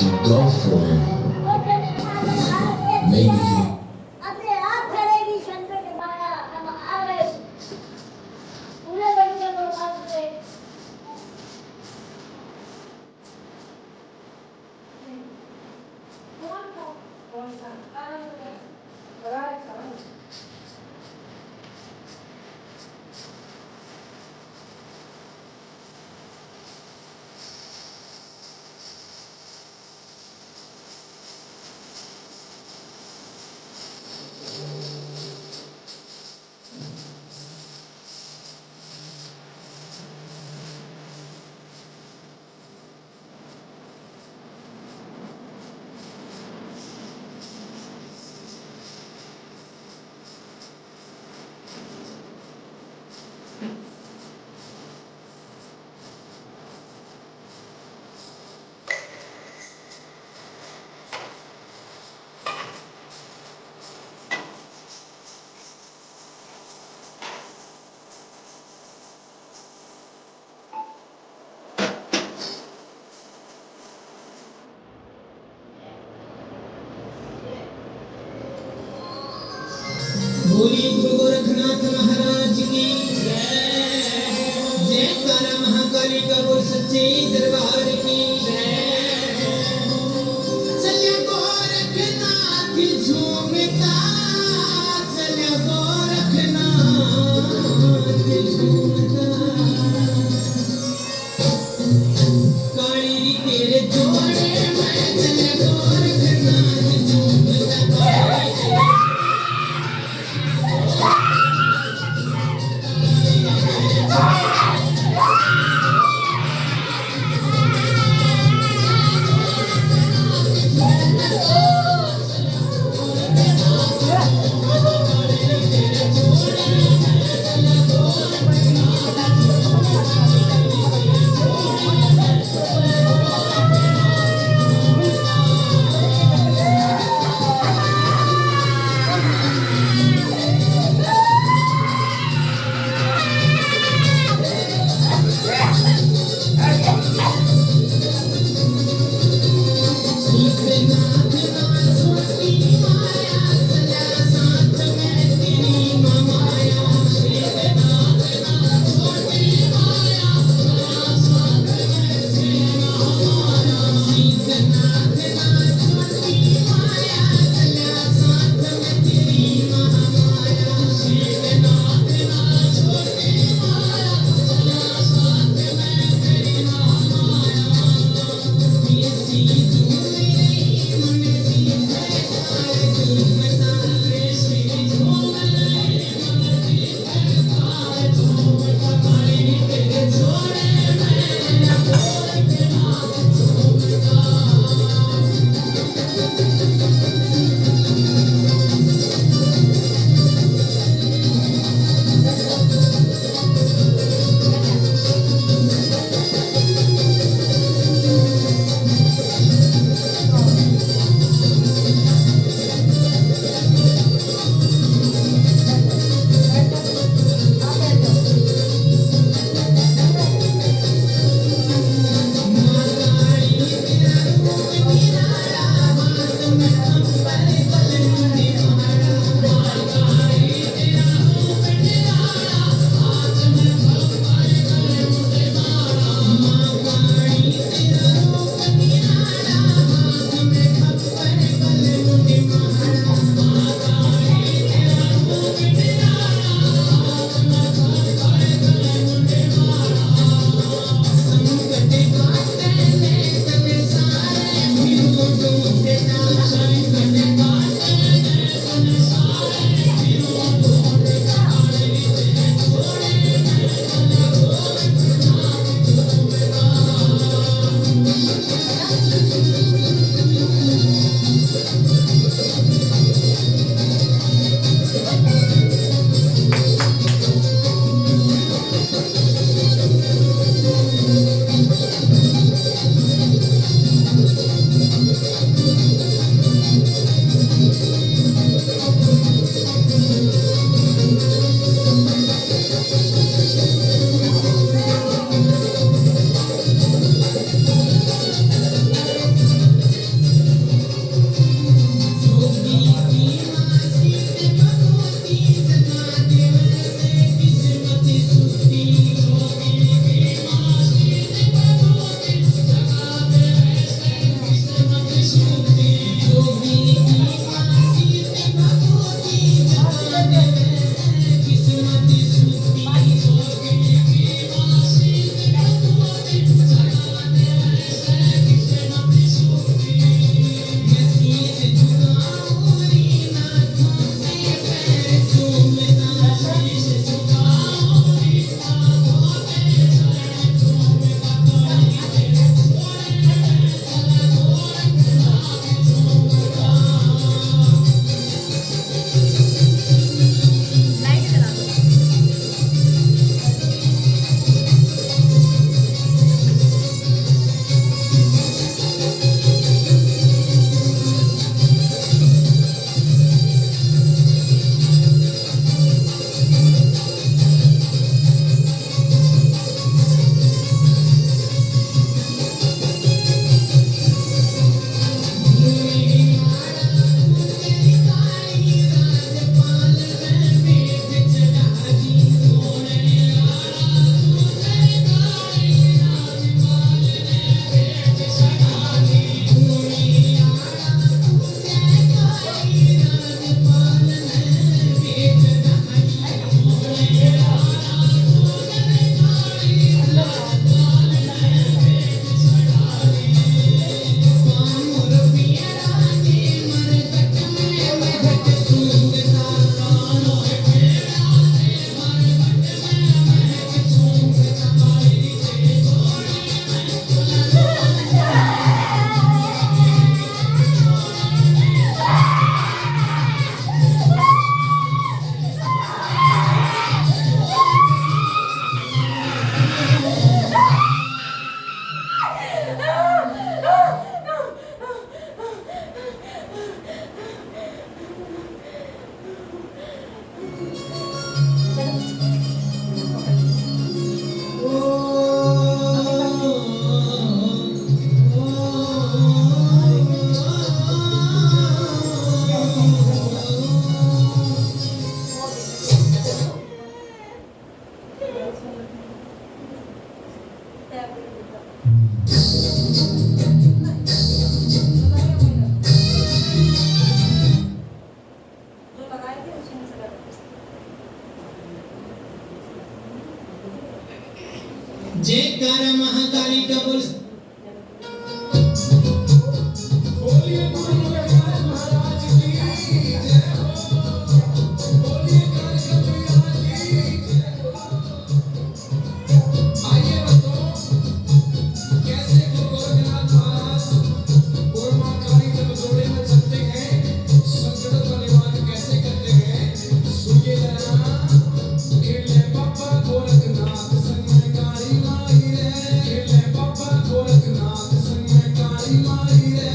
girlfriend. Maybe you. बोली गुरु गोरखनाथ महाराज की जय जयकारा महाकाली का बोल सच्चे दरबार की चलिया गोरखनाथ झूमता चलिया गोरखनाथ झूमता काली तेरे जोड़े में चलिया गोरखनाथ झूमता जयकारा महाकाली का बोल बोलिए गुरु रविदास महाराज की जय हो। बोलिए काली कबीरा की जय हो। आइए भक्तों, कैसे गुरु गोरखनाथ महाराज और मां काली जब जोड़े में चलते हैं, संकटों का निवारण कैसे करते हैं, सुनिए जरा। खेले बाबा गोरखनाथ संग में काली माई रे, खेले बाबा गोरखनाथ संग में काली माई रे।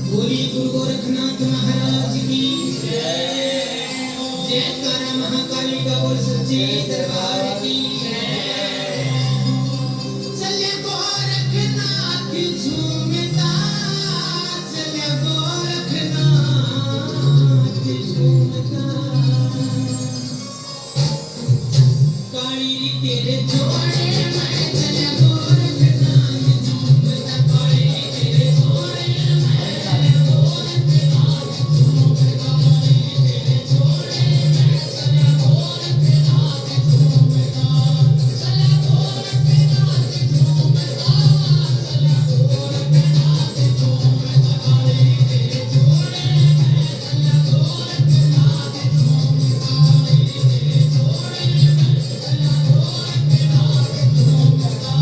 बोलिए गुरु गोरखनाथ महाराज की जयकारा महाकाली का बोल सच्चे दरबार की चले गोरखनाथ झूमता चले गोरखनाथ झूमता काली री तेरे जोड़े में चले गोरखनाथ झूमता काली री तेरे जोड़े में चले गोरखनाथ झूमता काली री तेरे जोड़े में चले गोरखनाथ झूमता चले गोरखनाथ झूमता चले गोरखनाथ झूमता काली री तेरे जोड़े में चले गोरखनाथ झूमता काली री तेरे जोड़े में चले गोरखनाथ झूमता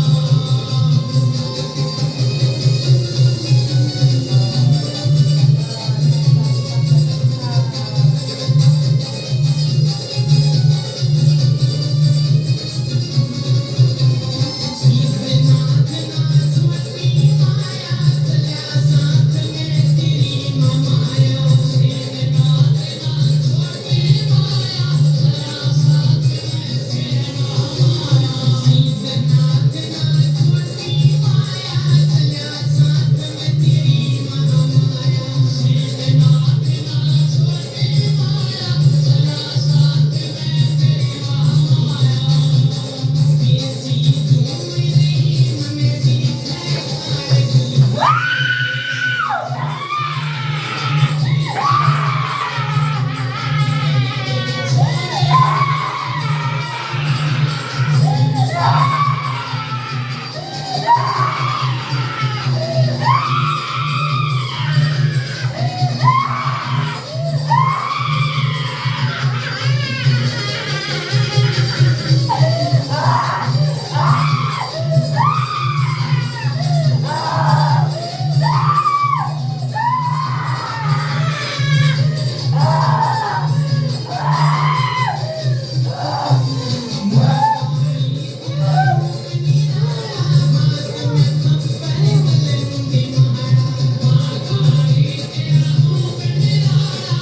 सीधनाथ नाथ मती माया चल्या साथ में तेरी माया सीधनाथ नाथ मती माया चल्या साथ में तेरी माया सीधनाथ नाथ मती माया चल्या साथ में तेरी माया सीधनाथ नाथ मती माया चल्या साथ में तेरी माया ऐसी झूम रही मन जीत है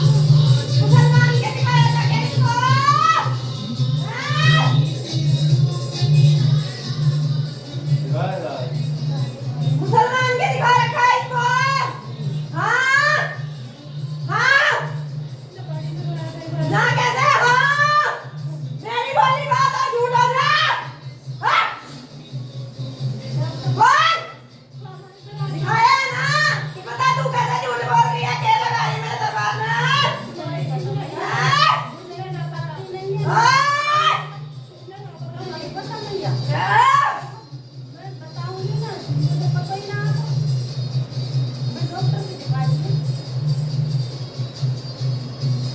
मुसलमान के दिखाया था क्या इसको? मुसलमान के दिखा रखा है इसको? हाँ? हाँ? ना कैसे? हाँ? मेरी बोली बात और झूठ हो रहा? हाँ? बोल? दिखाया है ना? कि बता तू कैसे झूठ बोल रही है? क्या लगा रही है मेरे दरबार में? हाँ? हाँ? हाँ?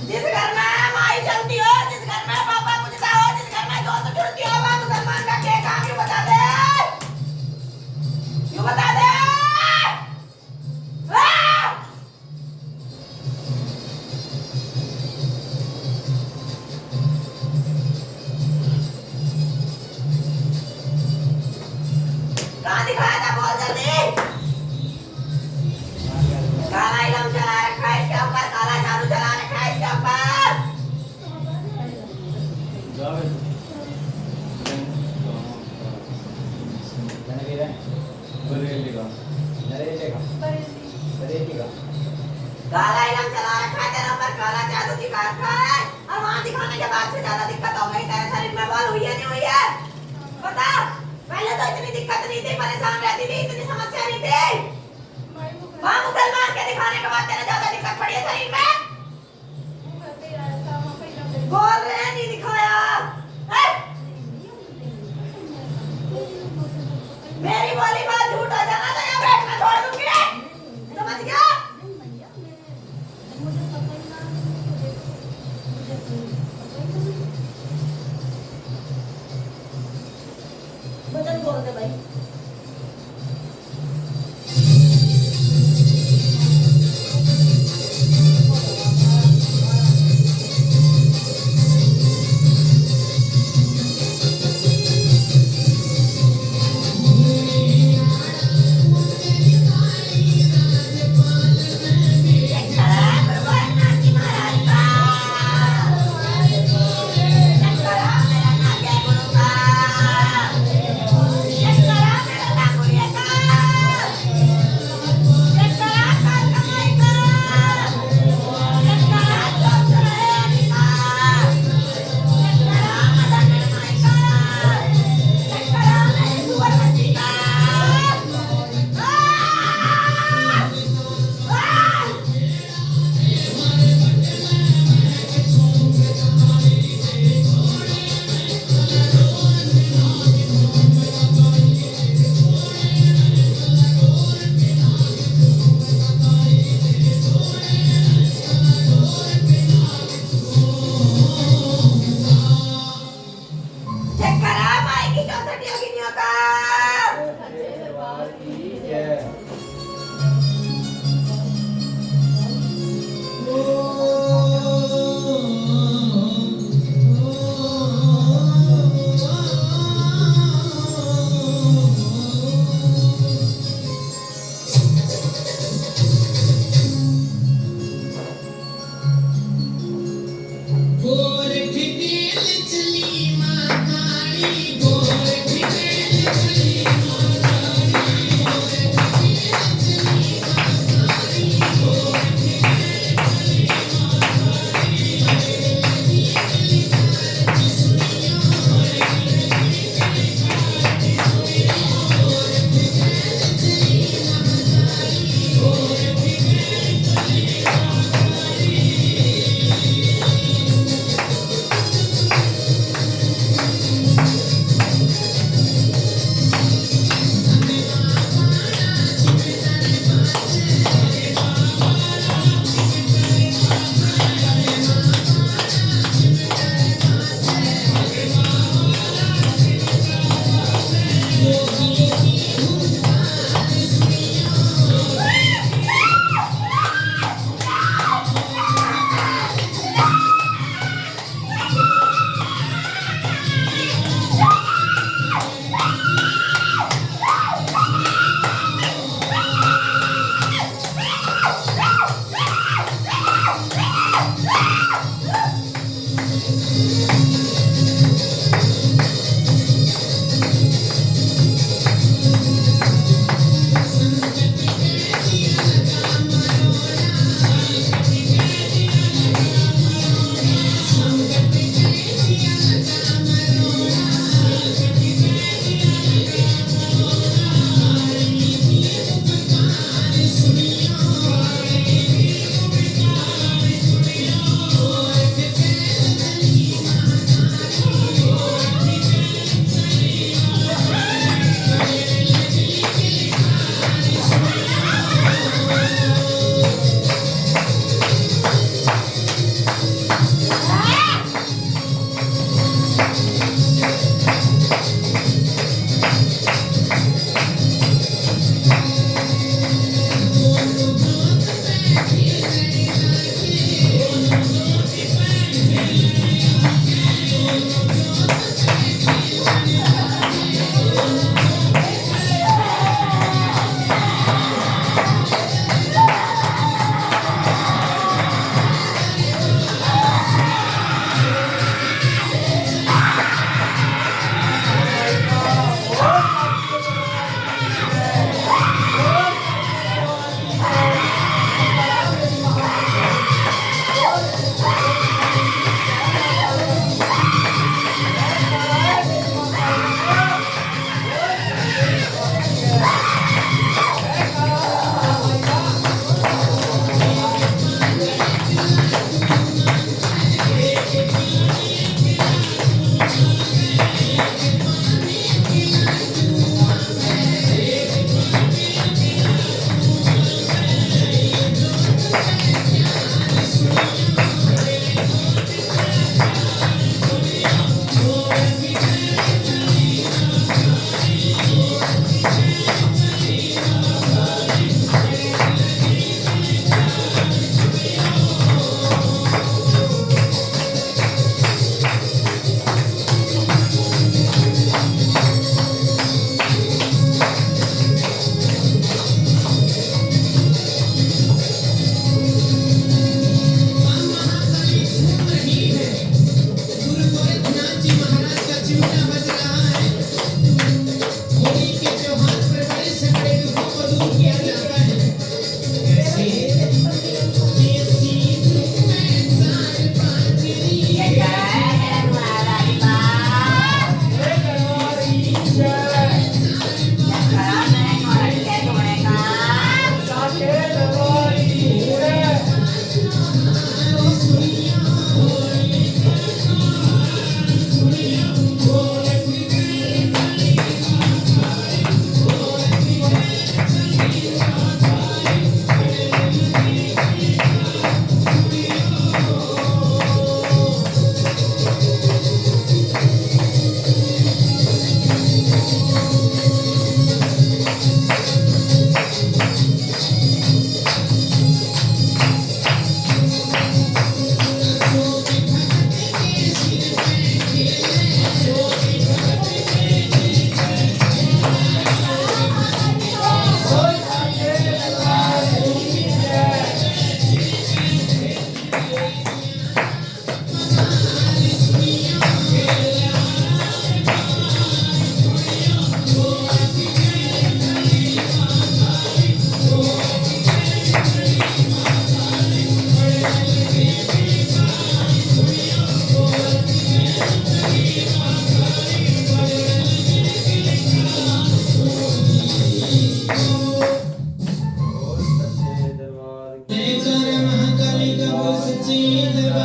जिस घर में माई चलती हो, जिस घर में पापा पूजता हो, जिस घर में दोस्त जुड़ती हो, वहाँ मुसलमान का क्या काम? यूँ बता दे, यूँ बता दे। हाँ? कहाँ दिखाया था? बोल जल्दी। काला इलम चला रखा है इसके ऊपर, काला जादू चला रखा है इसके ऊपर। काला इलम चला रखा है तेरे ऊपर, काला जादू दिखा रखा है, और वहाँ दिखाने के बाद से ज्यादा दिक्कत हो गई तेरे शरीर में। बाल हुई है नहीं हुई है? बता। पहले तो इतनी दिक्कत नहीं थी, परेशान रहती थी, इतनी समस्या नहीं थी। वहाँ मुसलमान के दिखाने के बाद तेरे ज्यादा दिक्कत पड़ी है शरीर में। बोल रहे हैं नहीं दिखाया। बोलते भाई। Shut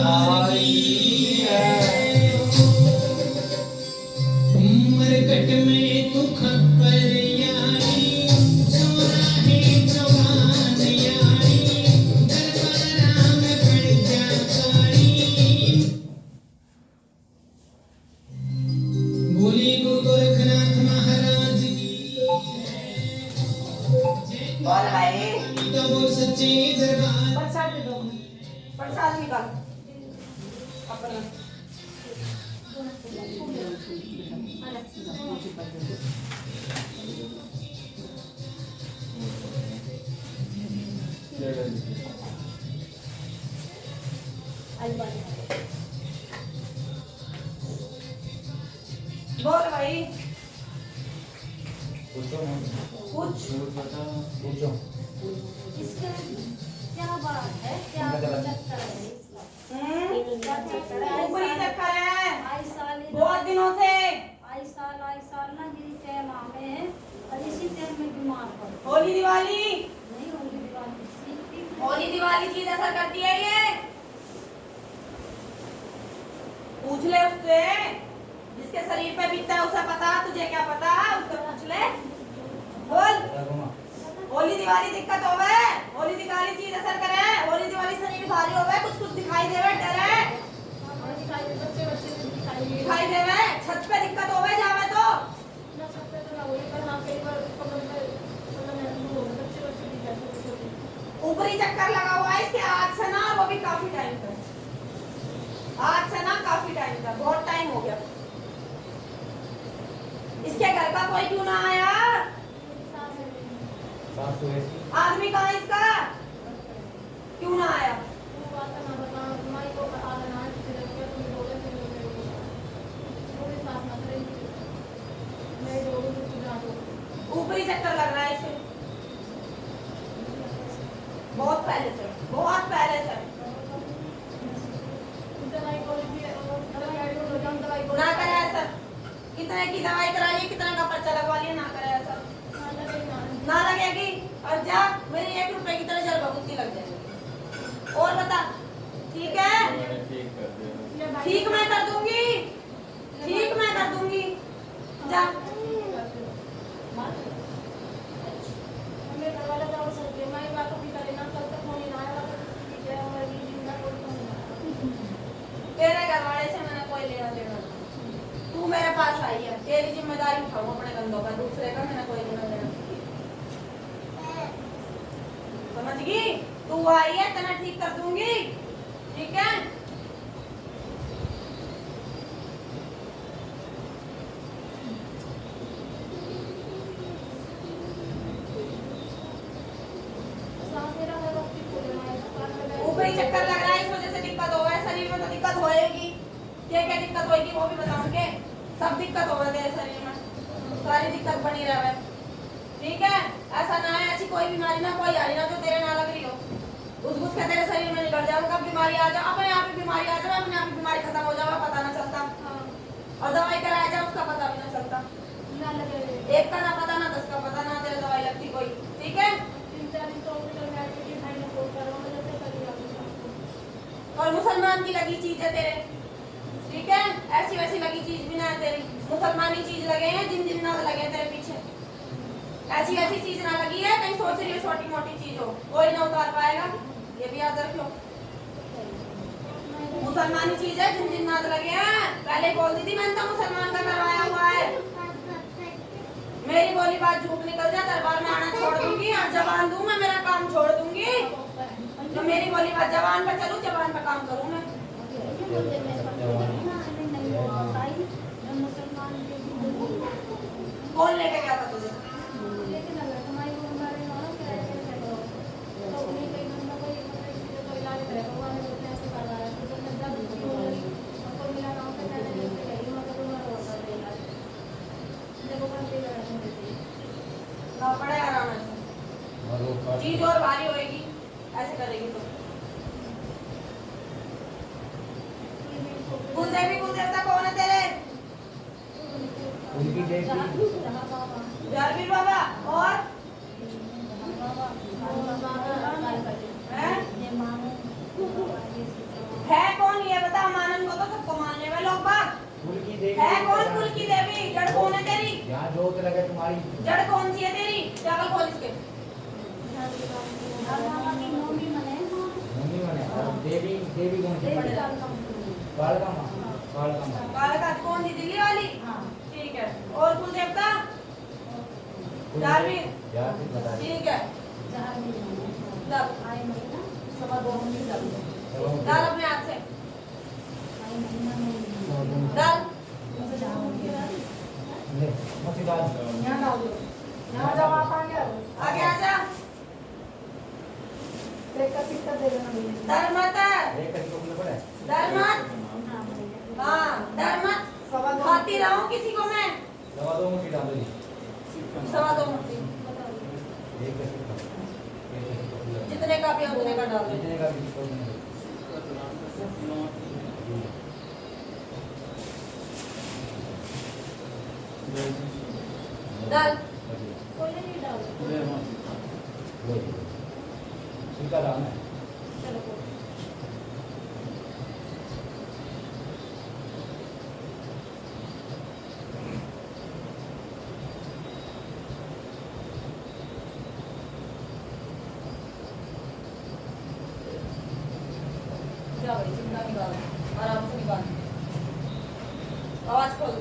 महाराज की जय। मरकट में तू खप्पर यारी, चौराहे चौगान यारी, दरबारा में पड़ जा कारी। बोली गुरु गोरखनाथ महाराज की बोल भाई तो बोल सच्चे दरबार। प्रसाद दे दो, प्रसाद निकाल अपना। बोल भाई कुछ इसका क्या बात है, क्या चक्कर है इसका? क्या चक्कर है? ऊपरी चक्कर है आई साल बहुत दिनों से। आई साल ना मेरी टाइम आ में है और इसी टाइम में बीमार पड़ होली दिवाली, नहीं होगी दीवार होली दिवाली चीज असर करती है ये। पूछ ले उससे, जिसके शरीर पे बीतता है उसे पता, तुझे क्या पता, उससे पूछ ले। बोल होली दिवाली दिक्कत होवे, होली दिवाली चीज असर करे, होली दिवाली शरीर भारी होवे, कुछ कुछ दिखाई देवे, डरे दिखाई देवे, छत पे दिक्कत होवे जावे तो। ऊपरी चक्कर लगा हुआ है इसके आज से ना, वो भी काफी टाइम तक, आज से ना काफी टाइम तक, बहुत टाइम हो गया। इसके घर का कोई क्यों ना आया? आदमी कहाँ है इसका? क्यों ना आया? ऊपरी चक्कर लग रहा है इसे, बहुत पहले से, बहुत पहले से। ना करे ऐसा, कितने की दवाई कराइए, कितने का पर्चा लगवा लिया, ना करे ऐसा, ना लगेगी। और जा मेरी 1 रुपए की तरह जल भभूति लग जाएगी। और बता, ठीक है? ठीक मैं कर दूंगी, ठीक मैं कर दूंगी। जा तेरे घर वाले से मैंने कोई लेना देना नहीं। तू मेरे पास आई है, तेरी जिम्मेदारी उठाऊं अपने कंधों पर, दूसरे का मैंने कोई लेना देना। समझ गई? तू आई है तो मैं ठीक कर दूंगी, ठीक है? ऊपरी चक्कर लग रहा है, इस वजह से दिक्कत हो रहा है, शरीर में तो दिक्कत होएगी। क्या क्या दिक्कत होएगी वो भी बताऊंगे। सब दिक्कत हो रही है शरीर में, सारी दिक्कत बनी रहे, ठीक है? ऐसा ना है, ऐसी कोई बीमारी ना कोई आ रही ना जो तेरे ना लग रही हो। घुस के तेरे शरीर में निकल जाए, कब बीमारी आ जाए, अपने आप ही बीमारी आ जाए, अपने आप ही बीमारी खत्म हो जाए, पता ना चलता। और दवाई कराया जाए उसका पता भी ना चलता। एक का ना पता ना 10 का पता, ना तेरे दवाई लगती कोई, ठीक है? और मुसलमान की लगी चीज है तेरे, ठीक है? ऐसी वैसी लगी चीज भी ना है तेरी, मुसलमानी चीज लगे हैं, जिन जिन ना लगे तेरे पीछे। ऐसी वैसी चीज ना लगी है, कहीं सोच रही हो छोटी मोटी चीज हो, कोई ना उतार पाएगा, ये भी याद रखो। मुसलमानी चीज है, जिन जिन नाद लगे हैं। पहले बोल दी थी मैंने तो मुसलमान का करवाया हुआ है। मेरी बोली बात झूठ निकल जाए, दरबार में आना छोड़ दूंगी, और जबान दूं मैं, मेरा काम छोड़ दूंगी। तो मेरी बोली बात जबान पे चलूं, जबान पे काम करूं मैं। कौन लेके गया था तुझे? पड़े आराम से, चीज और भारी होएगी ऐसे करेगी तो। कुलदेवी कुलदेवता कौन है तेरे? जारवीर बाबा। और है कौन तो सबको मानने वाले लोग बात कुल की देवी है कौन कुल की देवी जड़ कौन है तेरी यहाँ जोत लगे तुम्हारी जड़ कौन सी है तेरी चावल खोल इसके मम्मी मने और देवी देवी कौन सी कालका माँ कालका माँ कालका कौन सी दिल्ली वाली ठीक है और कुल देवता धार्मिक यार फिर बता दे ठीक है दब डाल अपने हाथ से डाल ले मछली डाल आगे आजा डर मत एक कहीं को बोले पड़े डर मत हाँ डर मत खाती रहूं किसी को मैं दवा दो मुट्ठी डाल दो जी 2.25 मुट्ठी एक कहीं जितने का भी उतने का डाल दो जितने का भी कोई नहीं डाल लो सीधा डालना है जा भाई जितना निकाल आराम से निकाल आवाज खोल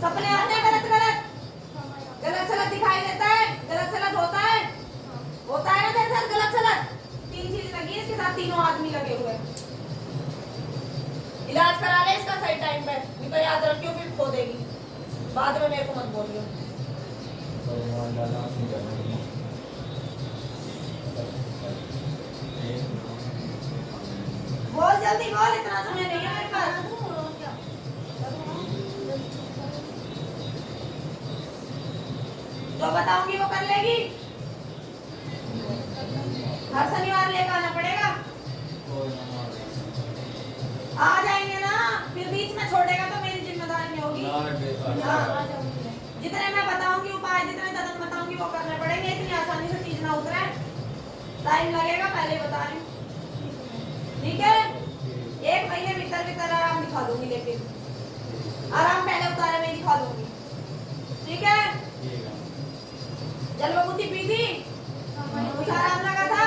सपने आते हैं गलत गलत गलत सलत दिखाई देता है गलत सलत होता है ना तेरे साथ गलत सलत 3 चीजें लगी है इसके साथ 3 आदमी लगे हुए इलाज करा ले इसका सही टाइम पे नहीं तो याद रखियो फिर खो देगी बाद में मेरे को मत बोलियो बोल जल्दी बोल इतना समय नहीं है मेरे पास जो बताऊंगी वो कर लेगी हर शनिवार लेकर आना पड़ेगा आ जाएंगे ना फिर बीच में छोड़ेगा तो मेरी जिम्मेदारी में होगी हाँ। जितने मैं बताऊंगी उपाय जितने कदम बताऊंगी वो करने पड़ेंगे इतनी आसानी से चीज ना उतरे टाइम लगेगा पहले ही बता रही हूँ ठीक है 1 महीने भीतर आराम दिखा दूंगी लेकिन आराम पहले उतारे में दिखा दूंगी ठीक है जलबबूती पी थी कुछ आराम लगा था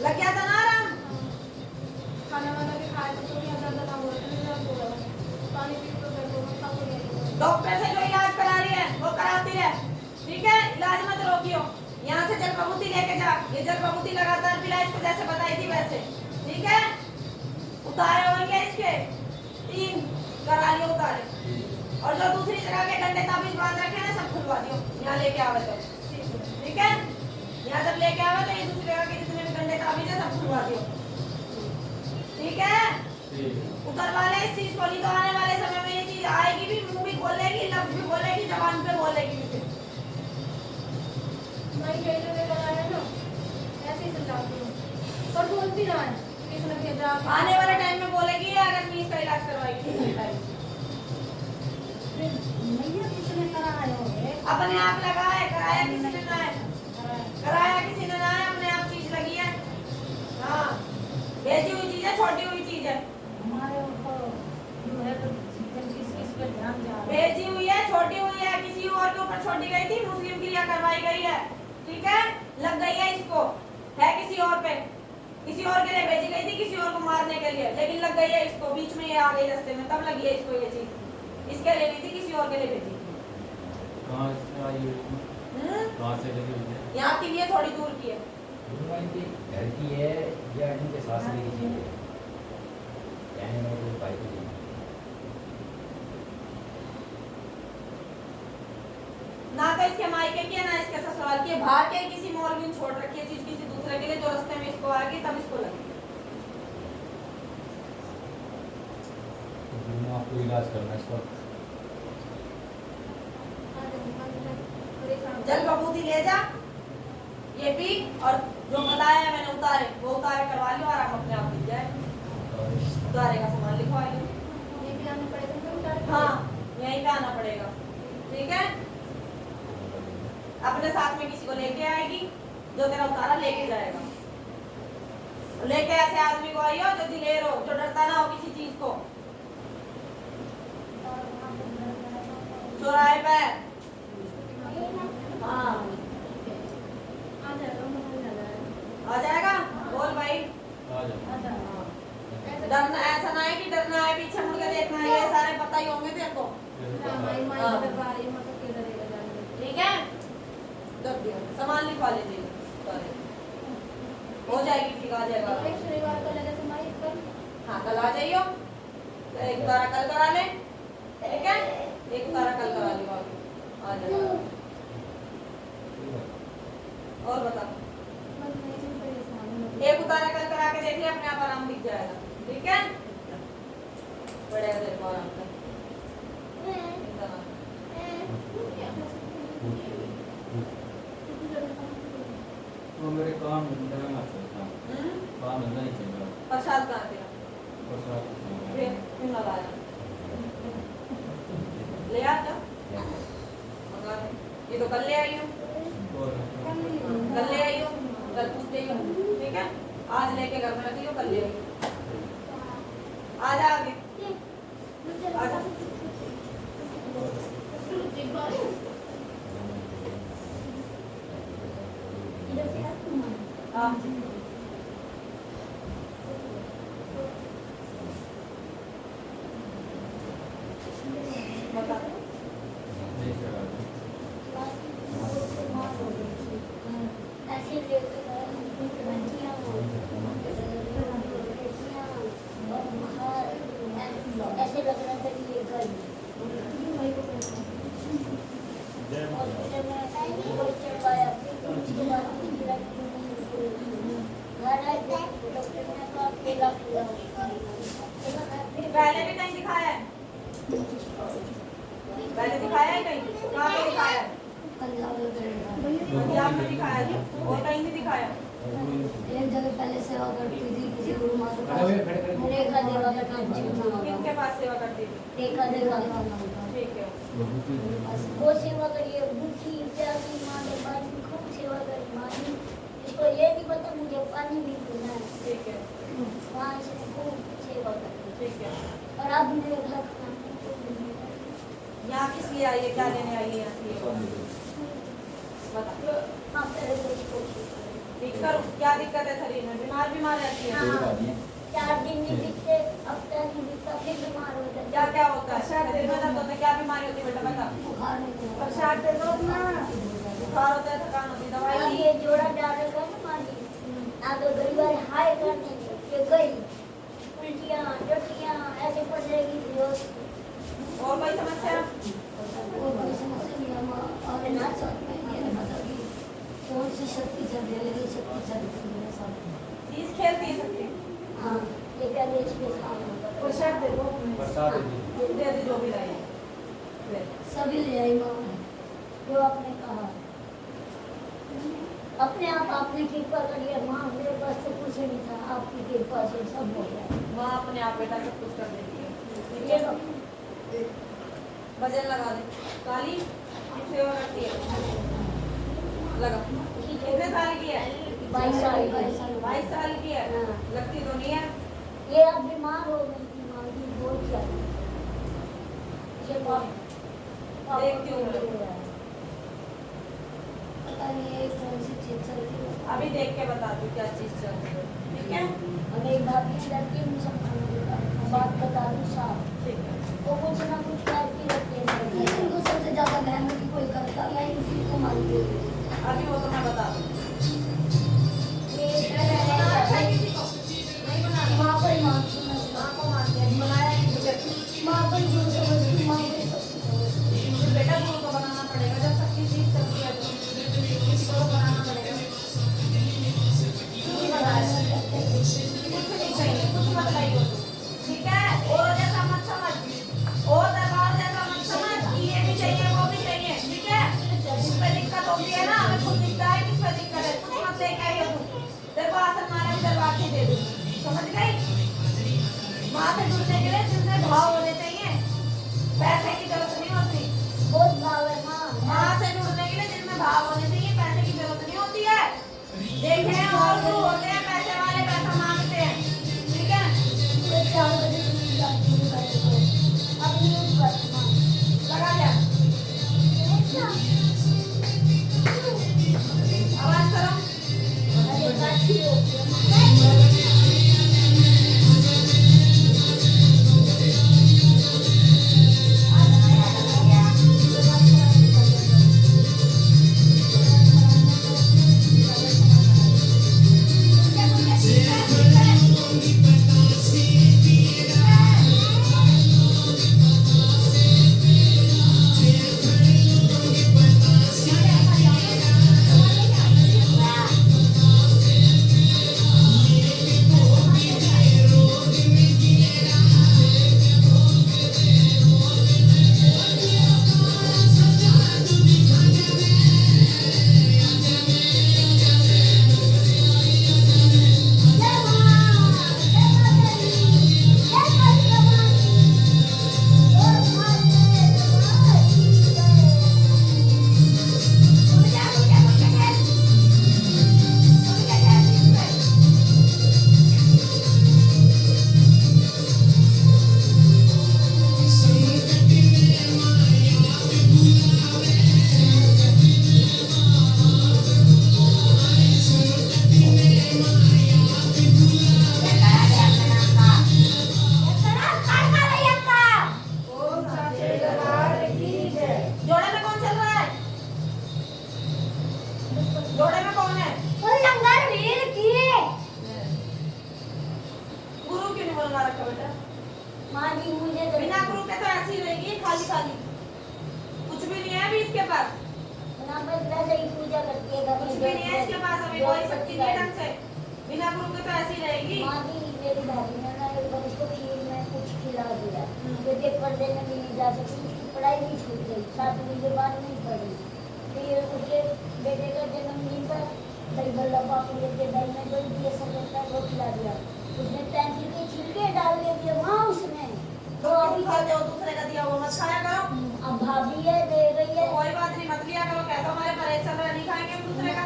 लग गया था ना आराम डॉक्टर से जो इलाज करा रही है वो कराती है ठीक है इलाज मत रोकियो यहाँ से जलबबूती लेके जा ये जलबबूती लगातार पिला इसको जैसे बताई थी वैसे ठीक है उतारे होंगे इसके 3 करा लियो उतारे और जो दूसरी जगह के डंडे ताबीज बांध रखे हैं सब खुलवा दियो यहाँ लेके आवे तो ठीक है यहाँ जब लेके आवे तो ये दूसरी जगह के जितने भी डंडे ताबीज है सब खुलवा दियो ठीक है उतरवा ले इस चीज को नहीं तो आने वाले समय में ये चीज आएगी भी मुंह भी खोलेगी लफ्ज भी बोलेगी जबान पे बोलेगी भी फिर नहीं भेजने का है ना ऐसे ही समझाती हूँ पर बोलती ना है किसने भेजा? आने वाले टाइम में बोलेगी अगर मैं इसका इलाज करवाएगी भैया किसने कराया होगे? अपने आप लगा है, कराया किसी ने ना है, कराया किसी ने ना है, अपने आप चीज लगी है। हाँ, भेजी हुई चीज है, छोटी हुई चीज है, हमारे ऊपर जो है तो किस पे ध्यान जा रहा है? भेजी हुई है, छोटी हुई है, किसी और के ऊपर छोड़ी गई थी, मुस्लिम के लिए करवाई गई है, ठीक है, लग गई है इसको, है किसी और पे, किसी और के लिए भेजी गई थी, किसी और को मारने के लिए, लेकिन लग गई है इसको, बीच में ये आ गई रास्ते में, तब लगी है इसको ये चीज, इसके लिए नहीं थी, किसी और के लिए भेजी थी। कहाँ से आई हुई थी? कहाँ से लगी हुई है? यहाँ के लिए थोड़ी दूर की है। दूसरा इनकी घर की है या इनके सासरी की चीज़ है? यानी वो कोई भाई की चीज़ है। ना तो इसके मायके की है, ना इसके ससुराल की है, बाहर के किसी मौलवी ने छोड़ रखी है चीज किसी दूसरे के लिए, जो रास्ते में इसको आएगी तब इसको लगेगी। आपको इलाज करना है इसका। जल बबूती ले जा, ये पी, और जो बताया है मैंने उतारे, वो उतारे करवा लियो, आराम अपने आप मिल जाए। उतारे का सामान लिखवा लियो। ये भी आने पड़ेगा क्यों उतार के? हाँ, यहीं पे आना पड़ेगा, ठीक है। अपने साथ में किसी को लेके आएगी, जो तेरा उतारा लेके जाएगा। लेके ऐसे आदमी को आइयो जो दिलेर हो, जो डरता ना हो किसी चीज को। चौराहे पे, हाँ, आ जाएगा, मुझे लग रहा है। आ जाएगा, बोल भाई। आ जाओ। आ जाएगा। डरना ऐसा ना है कि डरना है, पीछे मुड़ के देखना है, ये सारे पता ही होंगे तेरे को, माई हाँ। दरबारी मतलब किधर लेकर जाएंगे? ठीक है। कर दिया, सामान लिखवा लीजिए, सारे। हो जाएगी, ठीक, आ जाएगा। एक शनिवार को लगे से माई पर हाँ, कल आ जाइयो, एक उतारा कल करा ले, ठीक है, एक उतारा कल करा लियो, आगे आ जाएगा। और बता, बस मैं इसी परेशान हूँ। एक उतारा कल करा के देख ले, अपने आप आराम दिख जाएगा, ठीक है, बढ़िया, तेरे को आराम कर, चिंता ना कर। वो मेरे काम धंधा में मत चलता। काम धंधा नहीं चल रहा। प्रसाद कहाँ तेरा? प्रसाद फिर क्यों ना लाया? ले आ जा, मंगा ले। ये तो कल ले आई हूँ, कल ले आई हूँ, कल पूछ जाइयो, ठीक है, आज लेके घर में रखियो, कल ले आई। आ जा आगे, आ जा। हाँ, बता। नहीं चला रहा। ऐसे लग रहा था कि ये घर पहले भी कहीं दिखाया है? पहले दिखाया है कहीं? कहाँ पे दिखाया है? पंजाब में दिखाया है, और कहीं नहीं दिखाया। एक जगह पहले सेवा करती थी किसी गुरु माता का रेखा देवा का काम किनके पास सेवा करती थी? रेखा देवा ठीक है, वो सेवा करिए भूखी प्यासी माँ ने पानी खूब सेवा करी मानी इसको ये नहीं पता मुझे पानी भी पीना है ठीक है, वहाँ से खूब सेवा करी ठीक है। और अब मेरे घर खाने को नहीं है। यहाँ किस लिए आई है, क्या लेने आई है यहाँ से? बता। हाँ पहले तो इसको ठीक करें। ठीक करो, क्या दिक्कत है शरीर में? बीमार रहती है? हाँ 4 दिन नहीं दिखते हफ्ता नहीं दिखता फिर बीमार हो जाते क्या क्या होता है? शरीर में दर्द होता है, क्या बीमारी होती है बेटा बता? बुखार नहीं होता। प्रसाद दे दो ना, बुखार होता है, थकान होती है, दवाई अब ली? ये जोड़ा डाल रखा है ना माली ना तो गरीब बार हाय करने ये गई उल्टियाँ टट्टियाँ ऐसे पड़ जाएगी और कोई समस्या? कोई समस्या नहीं हम और ना साथ में ये नहीं पता कि कौन सी शक्ति चल रही है लेकिन शक्ति चल रही है सब चीज खेलती है सकती? हाँ ये पहले इसके सामने प्रसाद दे दो, प्रसाद दे दे जो भी लाई सभी ले आई माँ जो आपने कहा अपने आप आपने कृपा करिए माँ, मेरे पास तो कुछ नहीं था, आपकी कृपा से सब हो गया। माँ अपने आप बेटा सब कुछ कर देती है। ये लो। भजन लगा दे। काली सेवा करती है, लगा। कितने साल की है? 22 साल। 22 साल की है। हाँ। लगती तो नहीं है। ये अब बीमार हो गई थी, माँ जी बहुत ज्यादा। ये पापा देखती हूँ। पता नहीं ये कौन सी चीज चल रही है। अभी देख के बता दूँ क्या चीज चल रही है, ठीक है? और एक भाभी लड़की में सब खाना देता है, बात बता दूँ साहब, ठीक है। वो कुछ ना कुछ करती रहती है। इनको सबसे ज्यादा मेहनत कोई करता, मैं इन चीज को मानती हूँ। अभी वो तो मैं बता दूँ। माँ को ही मानती हूँ, माँ को मानते हैं, बनाया नहीं तुझे। माँ को ही जो समझती हूँ, माँ को ही सब कुछ समझती हूँ। फिर बेटा गुरु को बनाना पड़ेगा, जब सबकी चीज चलती है तो किसी को तो बनाना पड़ेगा। नहीं बनाया कुछ नहीं चाहिए, कुछ मत लाइए तू, ठीक है? और जैसा मत समझ, और दरबार जैसा मत समझ कि ये भी चाहिए वो भी चाहिए, ठीक है? जिस पे दिक्कत होती है ना, हमें खुद दिखता है किस पे दिक्कत है, कुछ मत लेके आई हो तू। तेरे को आसन मारा भी दरबार से दे दूँ, समझ गई? माँ से जुड़ने के लिए दिल में भाव होने चाहिए, पैसे की जरूरत नहीं होती। बहुत भाव है माँ। माँ से जुड़ने के लिए दिल में भाव होने चाहिए, पैसे की जरूरत नहीं होती है। देखे हैं और गुरु होते हैं पैसे वाले, पैसा मांगते हैं, ठीक है? ये 4 बजे से जाती हूँ घर को। अब न्यूज़ पर माँ। लगा क्या? आवाज करो। अरे बाकी हो गया। जोड़े में कौन चल रहा है? जोड़े में कौन है? गुरु क्यों नहीं बनवा रखा बेटा? माँ जी मुझे तो बिना गुरु के तो ऐसी रहेगी, खाली खाली, कुछ भी नहीं है अभी इसके पास, ना बस वैसे ही पूजा करती है घर कुछ में। भी नहीं है इसके पास, अभी कोई शक्ति नहीं है ढंग से। बिना गुरु के तो ऐसी रहेगी। माँ जी मेरी भाभी ने ना एक बार उसको खीर में कुछ खिला दिया, जो पेपर देने भी नहीं जा सकती, उसकी पढ़ाई भी छूट गई, 7 दिन के बाद नहीं पढ़ी। फिर उसके बेटे का जन्मदिन पर दही बल्ला पापड़ी लेके दही में जो भी ऐसा लगता है वो खिला दिया। उसने पेंसिल के छिलके डाल दिए वहाँ उसमें। तो तुम खाते हो दूसरे का दिया वो मत खाया करो। अब भाभी है दे रही है। तो कोई बात नहीं, मत लिया करो, कह दो हमारे परहेज चल रहा है, नहीं खाएंगे हम दूसरे का।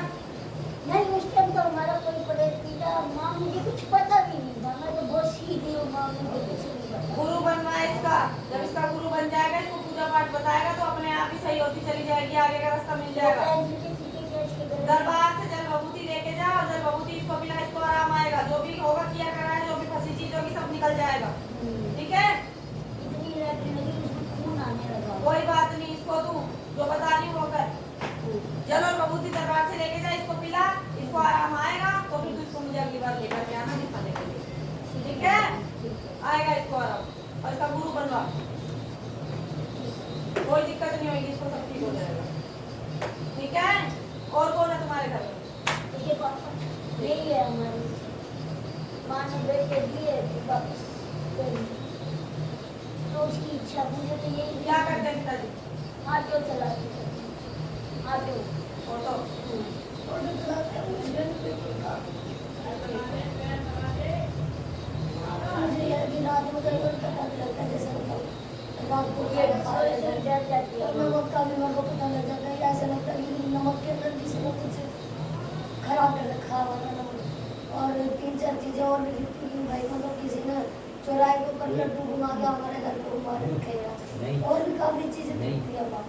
नहीं उस टाइम तो हमारा कोई परहेज नहीं था माँ, मुझे कुछ पता भी नहीं था, मैं तो बहुत सीधी हूँ माँ, मुझे कुछ नहीं पता। गुरु बनना है इसका, जब इसका गुरु बन जाएगा, इसको पूजा पाठ बताएगा तो अपने आप ही सही होती चली जाएगी, आगे का रास्ता मिल जाएगा। पेंसिल के छिलके कैच के दे रही है। दरबार से जल भभूति लेके जाओ, जल भभूति इसको पिला, इसको आराम आएगा, जो भी होगा किया करा है, जो भी फंसी चीज होगी सब निकल जाएगा, ठीक है? इतनी रहती लगी उसमें खून आने लगा। कोई बात नहीं, इसको तू जो बता रही वो कर। जल और भभूति दरबार से लेके जा, इसको पिला, इसको आराम आएगा तो फिर तू इसको मुझे अगली बार लेकर के आना दिखाने के लिए, ठीक है? आएगा इसको आराम, और इसका गुरु बनवा, कोई दिक्कत नहीं होगी, इसको सब ठीक हो जाएगा, ठीक है? और कौन है तुम्हारे घर में? उसके पापा यही है हमारी माँ ने बेटे दिए तो वापस दे दिए। तो उसकी इच्छा, मुझे तो यही क्या करते हैं पिताजी? ऑटो चलाते थे। ऑटो ऑटो ऑटो चलाते डर जाती है। नमक का भी मेरे को पता लग जाता है, ऐसा लगता है कि नमक के अंदर किसी ने कुछ खराब कर रखा वाला नमक। और 3-4 चीजें और भी दिखती कि भाई मतलब किसी ने चौराहे के ऊपर लड्डू घुमा के हमारे घर को घुमा रखेगा। और भी काफी चीजें दिखती है वहाँ।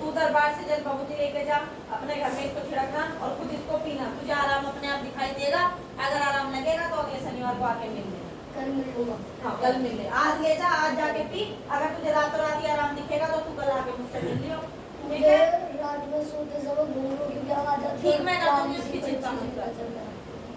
तू दरबार से जल बबूती लेके जा, अपने घर में इसको छिड़कना और खुद इसको पीना। तुझे आराम अपने आप दिखाई देगा। अगर आराम लगेगा तो अगले शनिवार को आके मिल लेना। कल मिल लूंगा। हाँ कल मिल ले। आज ले जा, आज जाके पी। अगर तुझे रातों रात ही आराम दिखेगा तो तू कल आके मुझसे मिल लियो, ठीक मुझे है? रात में सोते समय घूमने की भी आवाज आती है। ठीक, मैं कर दूंगी, उसकी चिंता मत कर। चल रहा है।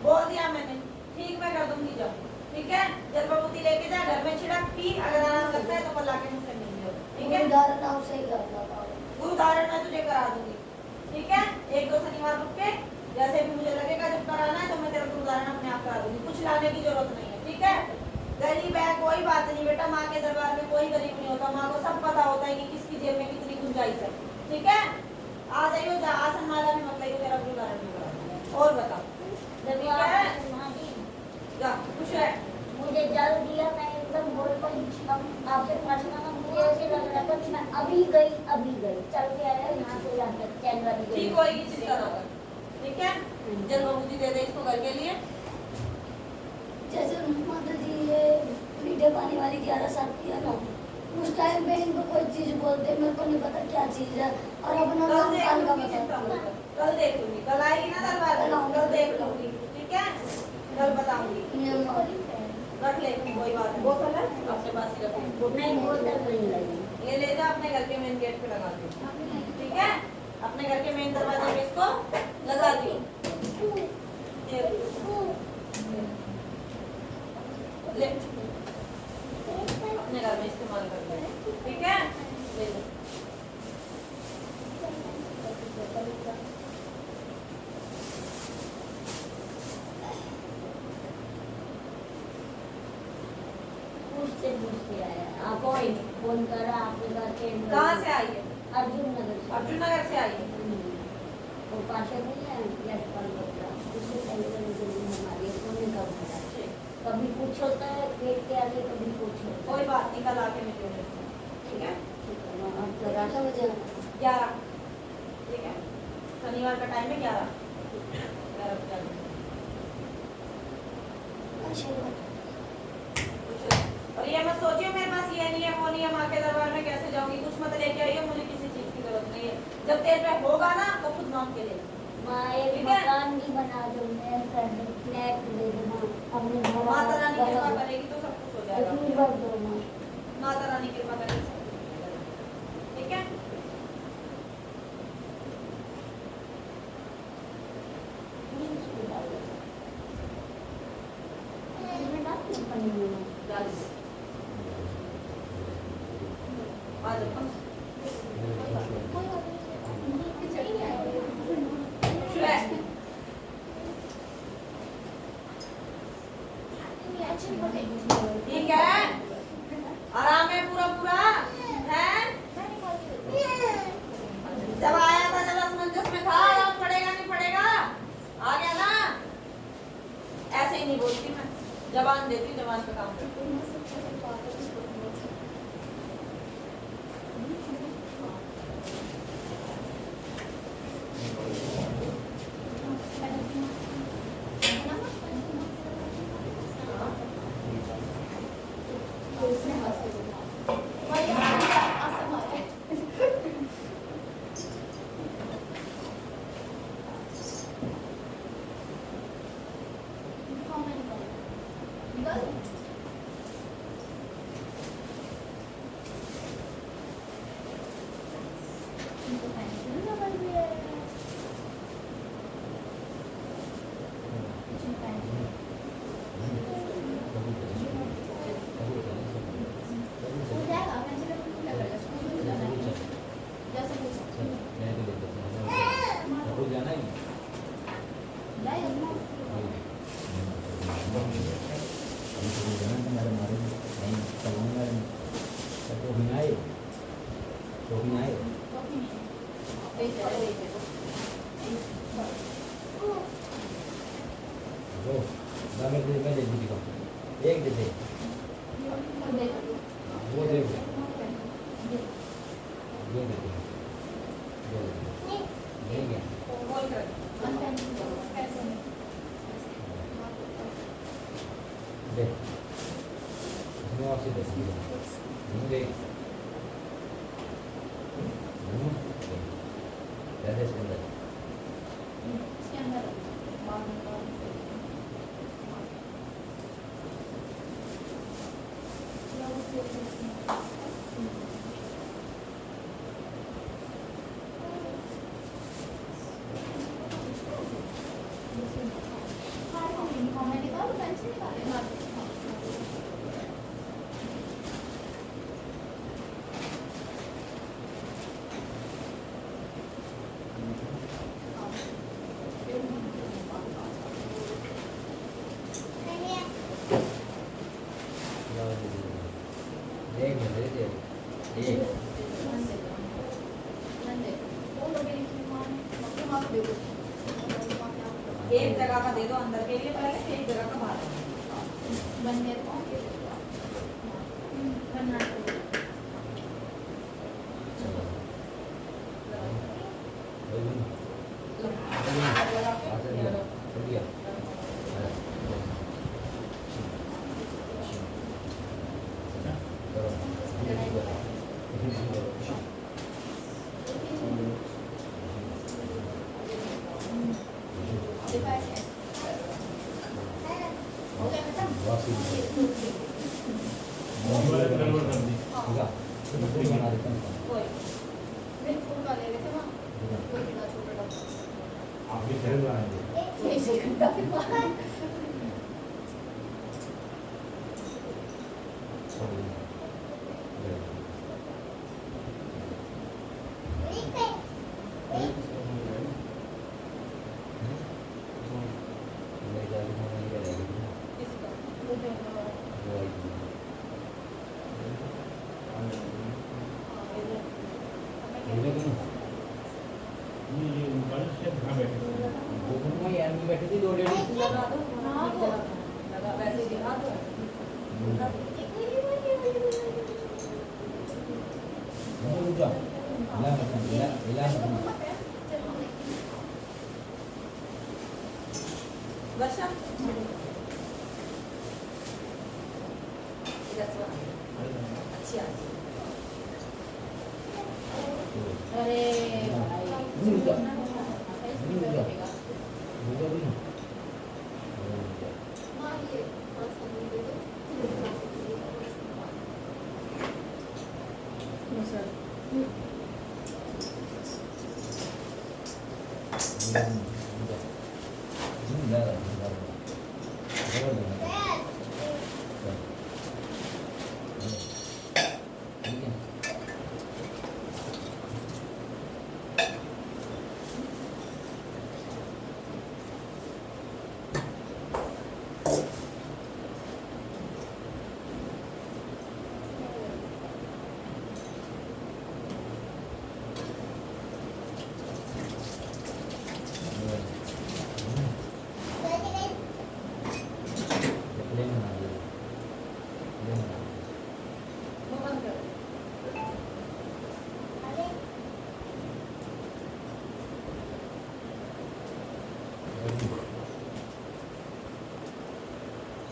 बोल दिया मैंने, ठीक मैं कर दूंगी। जाओ, ठीक है? जल बबूती लेके जा, घर में छिड़क, पी। अगर आराम लगता है तो कल आके मुझसे मिल लियो, ठीक है? उदाहरण आप सही करना था। गुरु धारण मैं तुझे करा दूंगी, ठीक है? 1-2 शनिवार रुक के जैसे भी मुझे लगेगा जब कराना है तो मैं तेरा गुरु धारण अपने आप करा दूंगी। कुछ लाने की जरूरत नहीं है, ठीक है? गरीब है कोई बात नहीं बेटा, माँ के दरबार में कोई गरीब नहीं होता। माँ को सब पता होता है कि किसकी जेब में कितनी गुंजाइश है, ठीक है? आ जाइयो, जा आसन माला भी मत लाइयो, तेरा गुरु धारण भी करा दूंगी। और बता, जब ठीक है? माँ जी जा खुश रह। मुझे जल दिया, मैं एकदम बोल पाई। अब आपसे पूछना ना, मुझे ऐसे लग रहा था कि मैं अभी गई चल के आया यहाँ से यहाँ तक चैन वाली गई। ठीक होएगी, चिंता ना कर, ठीक है? जल बबूती दे दे इसको घर के लिए। जैसे माता जी ये मीठे पानी वाली 11 साल की है ना, उस टाइम पे इनको कोई चीज बोलते, मेरे को नहीं पता क्या चीज है। और अपना कल नाम देख कान का लूंगी, चिंता बताती मत हूँ। कर। कल देख लूंगी, कल आएगी ना दरबार में, कल देख लूंगी, ठीक है? कल बताऊंगी। नियम वाली। रख ले, कोई बात नहीं। बोतल है अपने पास ही रख ले। नहीं बोतल नहीं लगी। ये ले जा, अपने घर के मेन गेट पे लगा दो, ठीक है? अपने घर के मेन दरवाजे पे इसको लगा दियो। ये ले, अपने घर में इस्तेमाल कर ले, ठीक है? ले लो। पूछते आया आप कोई नहीं। फोन करा आपके घर के कहाँ से आई है? अर्जुन नगर से। अर्जुन नगर से आई है। वो पाशा नहीं है यशपाल बत्रा, उससे पहले हमारी सोने का घर है। कभी कुछ होता है पेट के आगे, कभी कुछ होता है। कोई बात नहीं, कल आके मिलो मेरे से, ठीक है? अब तो कितना बजे? 11, ठीक है? शनिवार का टाइम है 11 बजे। आशीर्वाद। और ये मत सोचियो मेरे पास ये नहीं है वो नहीं है, माँ के दरबार में कैसे जाऊंगी, कुछ मत लेके आइयो, मुझे किसी चीज की जरूरत नहीं है। जब तेरे पे होगा ना तो खुद मांग के ले। माँ एक ठीक है? मकान भी बना दो, मैं फ्लैट दे देना अपने घर। माता रानी कृपा करेगी तो सब कुछ हो जाएगा। आशीर्वाद दो माँ। माता रानी कृपा करेगी सब कुछ हो जाएगा, ठीक है? डाल दो। आ जाओ। खुश रह। ठीक है? आराम है पूरा पूरा है? जब आया था जब असमंजस में था, अब पड़ेगा नहीं पड़ेगा, आ गया ना? ऐसे ही नहीं बोलती मैं, जबान देती हूँ, जबान पे काम करती हूँ। एक दे दे वो दे ये देखिए ये क्या बोल कर देख इसमें और से देखिए देख कैसे इसके अंदर इसके अंदर मैं निकालूं पेंसिल निकाले देख देख ये एक जगह का दे दो अंदर के लिए पहले एक जगह का बाहर बनने बनना बैठी थी 2 लेडीज लगा दो लगा वैसे ही दिखा दो वर्षा अच्छी अरे भाई